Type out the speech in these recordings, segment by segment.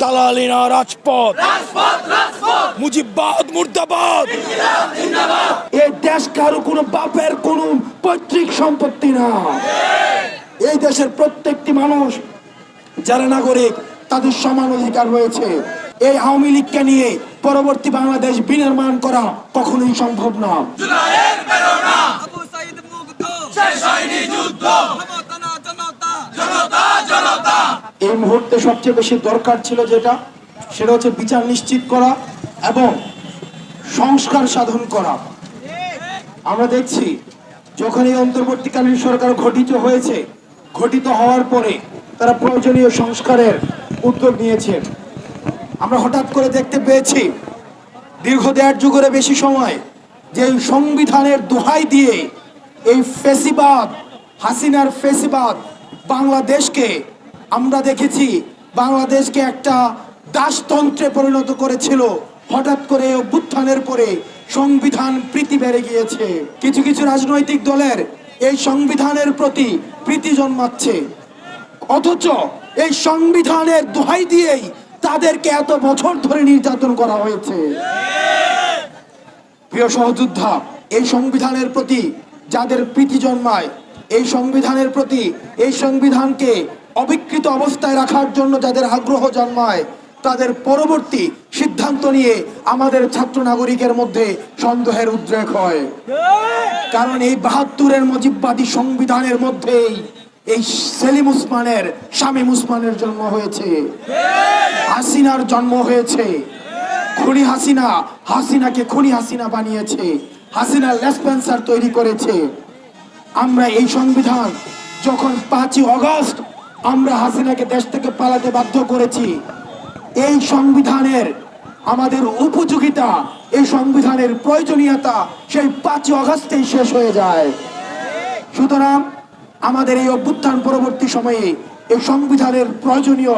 দালালি না রাজপথ, মুজিববাদ মুর্দাবাদ। এই দেশ কারো কোনো বাপের কোনো পৈতৃক সম্পত্তি না। এই দেশের প্রত্যেকটি মানুষ যারা নাগরিক তাদের সমান অধিকার রয়েছে। এই আওয়ামী লীগকে নিয়ে পরবর্তী বাংলাদেশ বিনির্মাণ করা কখনোই সম্ভব না। এই মুহূর্তে সবচেয়ে বেশি দরকার ছিল সেটা হচ্ছে বিচার নিশ্চিত করা এবং সংস্কার সাধন করা। আমরা দেখছি যখন এই অন্তর্বর্তীকালীন সরকার গঠিত হওয়ার পরে তারা প্রয়োজনীয় সংস্কারের উদ্যোগ নিয়েছে। আমরা হঠাৎ করে দেখতে পেয়েছি দীর্ঘ 1.5 যুগের বেশি সময় যে সংবিধানের দোহাই দিয়ে এই ফ্যাসিবাদ, হাসিনার ফ্যাসিবাদ বাংলাদেশকে, আমরা দেখেছি বাংলাদেশকে একটা দাসতন্ত্রে পরিণত করেছিল। হঠাৎ করে অভ্যুত্থানের পরে সংবিধান প্রীতি বেড়ে গিয়েছে। কিছু কিছু রাজনৈতিক দলের এই সংবিধানের প্রতি প্রীতি জন্মাচ্ছে, অথচ এই সংবিধানের দোহাই দিয়েই তাদেরকে এত বছর ধরে নির্যাতন করা হয়েছে। প্রিয় সহযোদ্ধা, এই সংবিধানের প্রতি যাদের প্রীতি জন্মায়, এই সংবিধানের প্রতি, এই সংবিধানকে অবিকৃত অবস্থায় রাখার জন্য যাদের আগ্রহ জন্মায়, তাদের পরবর্তী সিদ্ধান্ত নিয়ে আমাদের ছাত্র নাগরিকের মধ্যে সন্দেহের উদ্রেক হয়। কারণ এই 72-এর মুজিববাদী সংবিধানের মধ্যেই এই সেলিম উসমানের, শামীম উসমানের জন্ম হয়েছে, হাসিনার জন্ম হয়েছে। খুনি হাসিনা হাসিনাকে খুনি হাসিনা বানিয়েছে, হাসিনার লেসপেন্সার তৈরি করেছে। আমরা এই সংবিধান যখন 5ই আগস্ট আমরা হাসিনাকে দেশ থেকে পালাতে বাধ্য করেছি, এই সংবিধানের আমাদের উপযোগিতা, এই সংবিধানের প্রয়োজনীয়তা সেই 5ই আগস্টেই শেষ হয়ে যায়। সুতরাং আমাদের এই অভ্যুত্থান পরবর্তী সময়ে এই সংবিধানের প্রয়োজনীয়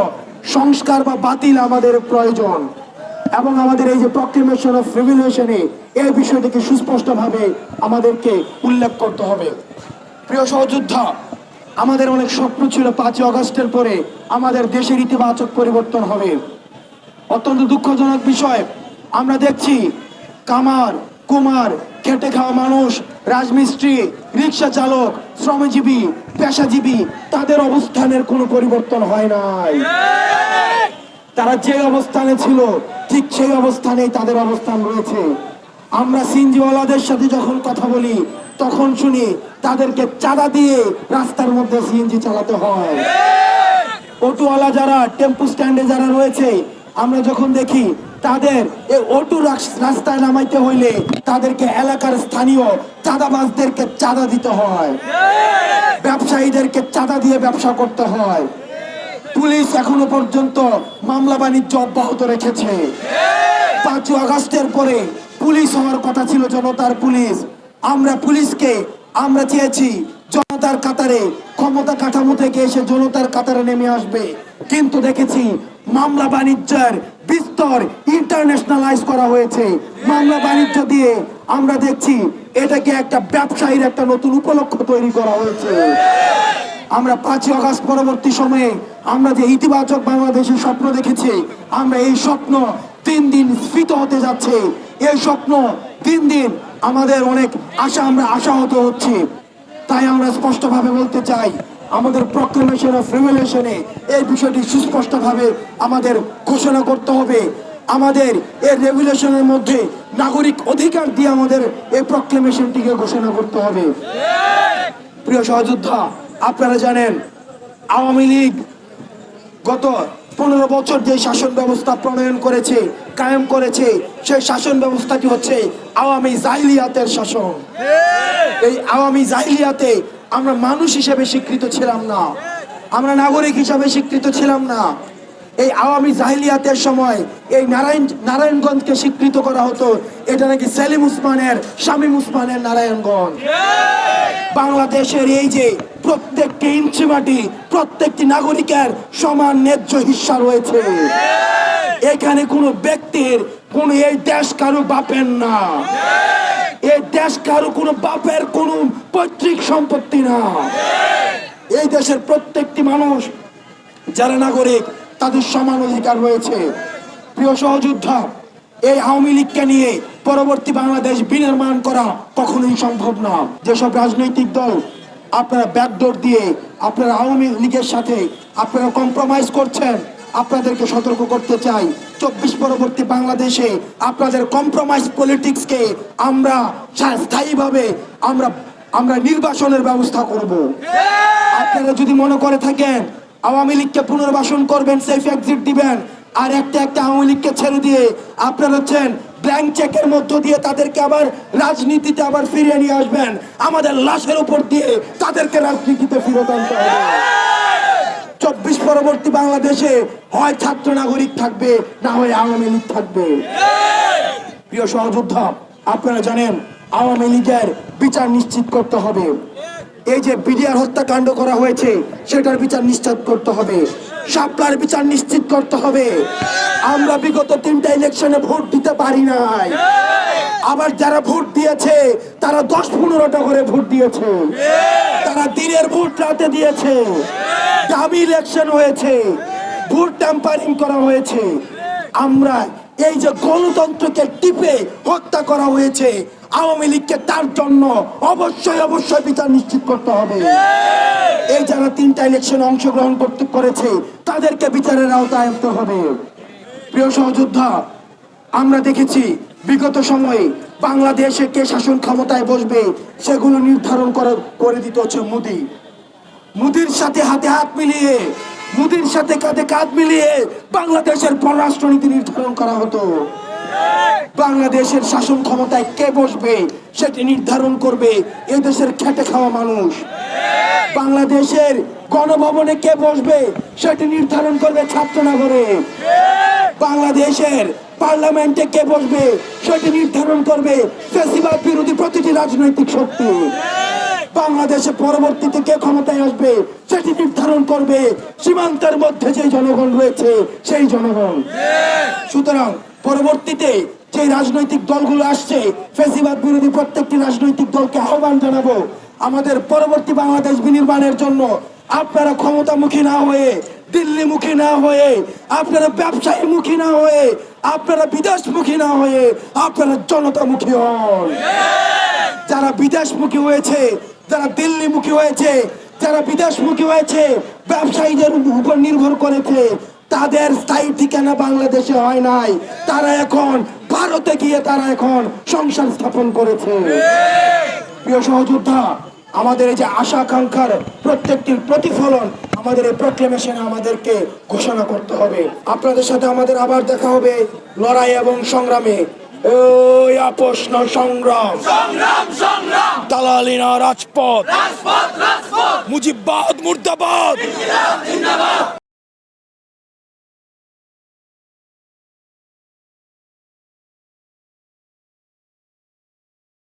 সংস্কার বা বাতিল আমাদের প্রয়োজন এবং আমাদের এই যে প্রক্লেমেশন অফ রেভলিউশনে এই বিষয়টিকে সুস্পষ্টভাবে আমাদেরকে উল্লেখ করতে হবে। প্রিয় সহযোদ্ধা, আমাদের অনেক স্বপ্ন ছিল 5ই আগস্টের পরে আমাদের দেশের ইতিবাচক পরিবর্তন হবে। অত্যন্ত দুঃখজনক বিষয়, আমরা দেখছি কামার, কুমার, খেটে খাওয়া মানুষ, রাজমিস্ত্রি, রিক্সা চালক, শ্রমজীবী, পেশাজীবী, তাদের অবস্থানের কোনো পরিবর্তন হয় নাই। তারা যে অবস্থানে ছিল ঠিক সেই অবস্থানেই তাদের অবস্থান রয়েছে। আমরা সিএনজিওয়ালাদের সাথে যখন কথা বলি তখন শুনি তাদেরকে চাঁদা দিয়ে রাস্তার মধ্যে সিএনজি চালাতে হয়। অটোওয়ালা যারা, টেম্পু স্ট্যান্ডে যারা রয়েছে, আমরা যখন দেখি তাদের এই অটো রাস্তায় নামাইতে হইলে তাদেরকে এলাকার স্থানীয় চাঁদাবাজদেরকে চাঁদা দিতে হয়, ব্যবসায়ীদেরকে চাঁদা দিয়ে ব্যবসা করতে হয়। পুলিশ এখনো পর্যন্ত মামলা বাণিজ্য অব্যাহত রেখেছে। 5ই আগস্টের পরে পুলিশ হওয়ার কথা ছিল জনতার পুলিশ। আমরা চেয়েছি জনতার কাতারে, ক্ষমতা কাঠামো থেকে এসে জনতার কাতারে নেমে আসবে, কিন্তু দেখেছি মামলা বাণিজ্যের বিস্তর ইন্টারন্যাশনালাইজ করা হয়েছে। মামলা বাণিজ্য দিয়ে আমরা দেখছি এটাকে একটা ব্যবসায়ীর একটা নতুন উপলক্ষ তৈরি করা হয়েছে। আমরা 5ই আগস্ট পরবর্তী সময়ে আমরা যে ইতিবাচক বাংলাদেশের স্বপ্ন দেখেছি, আমরা এই স্বপ্ন দিন দিন স্ফীত হতে যাচ্ছে। এই স্বপ্ন দিন দিন আমাদের অনেক আমরা আশাহত হচ্ছি। তাই আমরা স্পষ্টভাবে বলতে চাই, আমাদের প্রক্লেমেশন অফ রেভলিউশনে এই বিষয়টি সুস্পষ্টভাবে আমাদের ঘোষণা করতে হবে। আমাদের এই রেভলিউশনের মধ্যে নাগরিক অধিকার দিয়ে আমাদের এই প্রক্লেমেশনটিকে ঘোষণা করতে হবে। প্রিয় সহযোদ্ধা, আপনারা জানেন আওয়ামী লীগ গত 15 বছর যে শাসন ব্যবস্থা প্রণয়ন করেছে, কায়েম করেছে, সেই শাসন ব্যবস্থাটি হচ্ছে আওয়ামী জাহিলিয়াতের শাসন। এই আওয়ামী জাহিলিয়াতে আমরা মানুষ হিসেবে স্বীকৃত ছিলাম না, আমরা নাগরিক হিসেবে স্বীকৃত ছিলাম না। এই আওয়ামী জাহিলিয়াতের সময় এই নারায়ণগঞ্জকে স্বীকৃত করা হতো এটা নাকি সেলিম উসমানের, শামীম উসমানের নারায়ণগঞ্জ। বাংলাদেশের এই যে প্রত্যেকটি ইঞ্চি মাটি প্রত্যেকটি নাগরিকের সমান ন্যায্য হিস্সা রয়েছে। এখানে কোনো ব্যক্তির, কোন এই দেশ কারো বাপের না, এই দেশ কারো কোনো বাপের কোনো পৈতৃক সম্পত্তি না। এই দেশের প্রত্যেকটি মানুষ যারা নাগরিক তাদের সমান অধিকার রয়েছে। প্রিয় সহযোদ্ধা, এই আওয়ামী লীগকে নিয়ে পরবর্তী বাংলাদেশ বিনির্মাণ করা কখনোই সম্ভব না। যেসব রাজনৈতিক দল আপনারা ব্যাকডোর দিয়ে আপনারা আওয়ামী লীগের সাথে আপনারা কম্প্রোমাইজ করছেন, আপনাদেরকে সতর্ক করতে চাই, 24 পরবর্তী বাংলাদেশে আপনাদের কম্প্রোমাইজ পলিটিক্সকে আমরা স্থায়ীভাবে আমরা নির্বাসনের ব্যবস্থা করব। আপনারা যদি মনে করে থাকেন আওয়ামী লীগকে পুনর্বাসন করবেন, সেফ এক্সিট দিবেন, আর একটা আওয়ামী লীগকে ছেড়ে দিয়ে আপনারা হচ্ছেন ব্ল্যাঙ্ক চেকের মধ্য দিয়ে তাদেরকে আবার রাজনীতিতে আবার ফিরিয়ে নিয়ে আসবেন, আমাদের লাশের উপর দিয়ে তাদেরকে রাজনীতিতে ফিরত আনতে হবে। 24 পরবর্তী বাংলাদেশে হয় ছাত্র নাগরিক থাকবে, না হয় আওয়ামী লীগ থাকবে। প্রিয় সহযোদ্ধা, আপনারা জানেন আওয়ামী লীগের বিচার নিশ্চিত করতে হবে। এই যে বিডিআর হত্যাকাণ্ড করা হয়েছে সেটার বিচার নিশ্চিত করতে হবে, শাপলার বিচার নিশ্চিত করতে হবে। আমরা বিগত 3টা ইলেকশনে ভোট দিতে পারি নাই, আবার যারা ভোট দিয়েছে তারা 10-15টা করে ভোট দিয়েছে, তারা দিনের ভোট রাতে দিয়েছে, দামি ইলেকশন হয়েছে, ভোট ট্যাম্পারিং করা হয়েছে। আমরা এই যে গণতন্ত্রকে টিপে হত্যা করা হয়েছে, আওয়ামী লীগকে তার জন্য অবশ্যই বিচার নিশ্চিত করতে হবে। এই যারা 3টা ইলেকশনে অংশগ্রহণ করেছে তাদেরকে বিচারের আওতায় আনতে হবে। প্রিয় সহযোদ্ধা, আমরা দেখেছি বিগত সময়ে বাংলাদেশে কে শাসন ক্ষমতায় বসবে সেগুলো নির্ধারণ করে দিতে হচ্ছে মোদির সাথে হাতে হাত মিলিয়ে, মোদির সাথে কাঁধে কাঁধ মিলিয়ে বাংলাদেশের পররাষ্ট্রনীতি নির্ধারণ করা হতো। বাংলাদেশের শাসন ক্ষমতায় কে বসবে সেটি নির্ধারণ করবে এই দেশের খেটে খাওয়া মানুষ। বাংলাদেশের গণভবনে কে বসবে সেটি নির্ধারণ করবে ছাত্রনগরে। বাংলাদেশের পার্লামেন্টে কে বসবে সেটি নির্ধারণ করবে ফ্যাসিবাদ বিরোধী প্রতিটি রাজনৈতিক শক্তি। বাংলাদেশে পরবর্তীতে কে ক্ষমতায় আসবে সেটি নির্ধারণ করবে সীমান্তের মধ্যে যে জনগণ রয়েছে সেই জনগণ। সুতরাং পরবর্তীতে যে রাজনৈতিক দলগুলো আসছে, ফ্যাসিবাদ বিরোধী প্রত্যেকটি রাজনৈতিক দলকে আহ্বান জানাবো, আমাদের পরবর্তী বাংলাদেশ বিনির্মাণের জন্য আপনারা ক্ষমতামুখী না হয়ে, দিল্লিমুখী না হয়ে, আপনারা ব্যবসায়ীমুখী না হয়ে, আপনারা বিদেশমুখী না হয়ে আপনারা জনতামুখী হন। যারা বিদেশমুখী হয়েছে, যারা দিল্লিমুখী হয়েছে, যারা বিদেশমুখী হয়েছে, ব্যবসায়ীদের উপর নির্ভর করেছে, তাদের স্থায়ী ঠিকানা বাংলাদেশে হয় নাই, তারা এখন ভারতে গিয়ে তারা এখন সংসার স্থাপন করেছে। প্রিয় সহযোদ্ধা, আমাদের এই যে আশা আকাঙ্ক্ষার প্রত্যেকটির প্রতিফলন আমাদের এই প্রক্লেমেশনে আমাদেরকে ঘোষণা করতে হবে। আপনাদের সাথে আমাদের আবার দেখা হবে লড়াই এবং সংগ্রামে। ওই আপোষ না সংগ্রাম, দালালি না রাজপথ, মুজিববাদ মুর্দাবাদ।